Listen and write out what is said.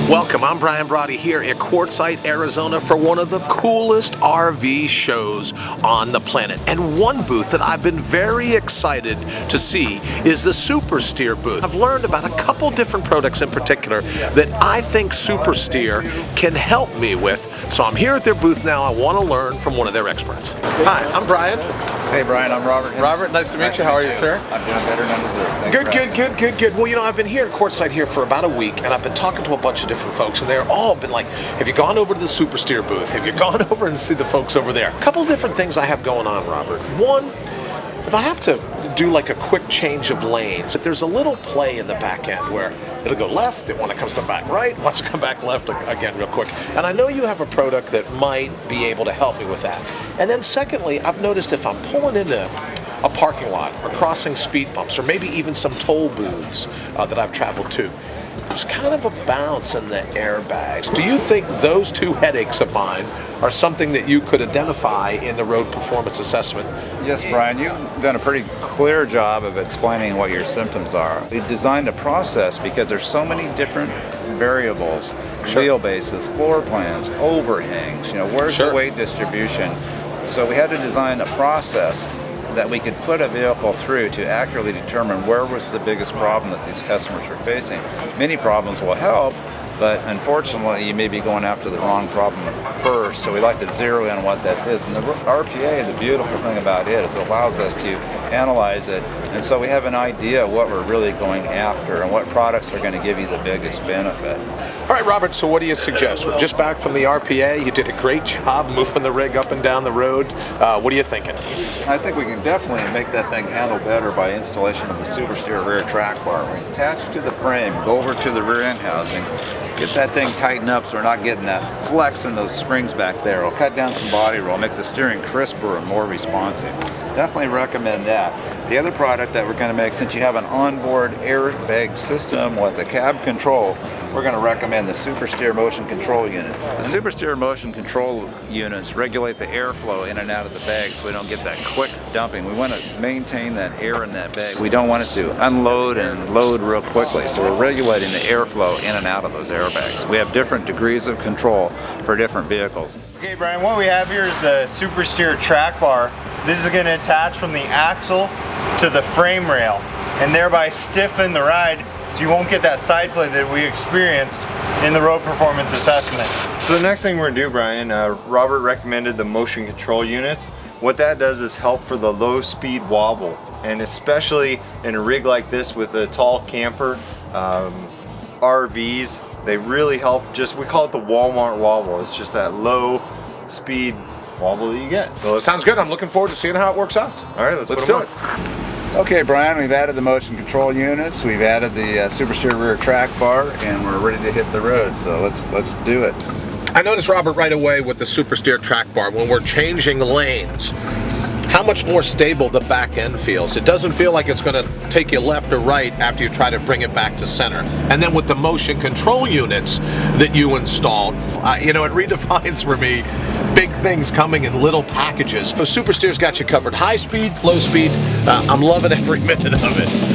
Welcome, I'm Brian Brawdy here at Quartzsite, Arizona for one of the coolest RV shows on the planet. And one booth that I've been very excited to see is the SuperSteer booth. I've learned about a couple different products in particular that I think SuperSteer can help me with. So I'm here at their booth now. I want to learn from one of their experts. Hi, I'm Brian. Hey Brian, I'm Robert Henderson. Robert, nice to meet you. How are you, sir? I'm doing better than I deserve. Good. Well, you know, I've been here at Quartzsite here for about a week, and I've been talking to a bunch of different folks, and they're all been like, have you gone over to the SuperSteer booth? Have you gone over and see the folks over there? A couple different things I have going on, Robert. One, if I have to do like a quick change of lanes, if there's a little play in the back end where it'll go left, it when it comes to back right, wants to come back left again real quick. And I know you have a product that might be able to help me with that. And then secondly, I've noticed if I'm pulling into a parking lot or crossing speed bumps or maybe even some toll booths that I've traveled to, there's kind of a bounce in the airbags. Do you think those two headaches of mine are something that you could identify in the road performance assessment? Yes, Brian, you've done a pretty clear job of explaining what your symptoms are. We designed a process because there's so many different variables, wheelbases, floor plans, overhangs, where's the weight distribution. So we had to design a process that we could put a vehicle through to accurately determine where was the biggest problem that these customers are facing. Many problems will help, but unfortunately you may be going after the wrong problem first, so we like to zero in on what that is. And the RPA, the beautiful thing about it is it allows us to analyze it, and so we have an idea of what we're really going after and what products are going to give you the biggest benefit. All right, Robert, so what do you suggest? We're just back from the RPA. You did a great job moving the rig up and down the road. What are you thinking? I think we can definitely make that thing handle better by installation of the SuperSteer rear track bar. We attach it to the frame, go over to the rear end housing, get that thing tightened up so we're not getting that flex in those springs back there. It'll cut down some body roll, make the steering crisper and more responsive. Definitely recommend that. The other product that we're going to make, since you have an onboard airbag system with a cab control, we're going to recommend the SuperSteer motion control unit. The SuperSteer motion control units regulate the airflow in and out of the bag so we don't get that quick dumping. We want to maintain that air in that bag. We don't want it to unload and load real quickly, so we're regulating the airflow in and out of those airbags. We have different degrees of control for different vehicles. Okay, Brian, what we have here is the SuperSteer track bar. This is going to attach from the axle to the frame rail and thereby stiffen the ride so you won't get that side play that we experienced in the road performance assessment. So the next thing we're going to do, Brian, Robert recommended the motion control units. What that does is help for the low speed wobble, and especially in a rig like this with a tall camper, RVs, they really help. We call it the Walmart wobble. It's just that low speed wobble that you get. So sounds good. I'm looking forward to seeing how it works out. All right, let's do it. Okay, Brian, we've added the motion control units, we've added the SuperSteer rear track bar, and we're ready to hit the road, so let's do it. I noticed, Robert, right away with the SuperSteer track bar, when we're changing lanes, how much more stable the back end feels. It doesn't feel like it's going to take you left or right after you try to bring it back to center. And then with the motion control units that you installed, it redefines for me big things coming in little packages. So SuperSteer's got you covered. High speed, low speed, I'm loving every minute of it.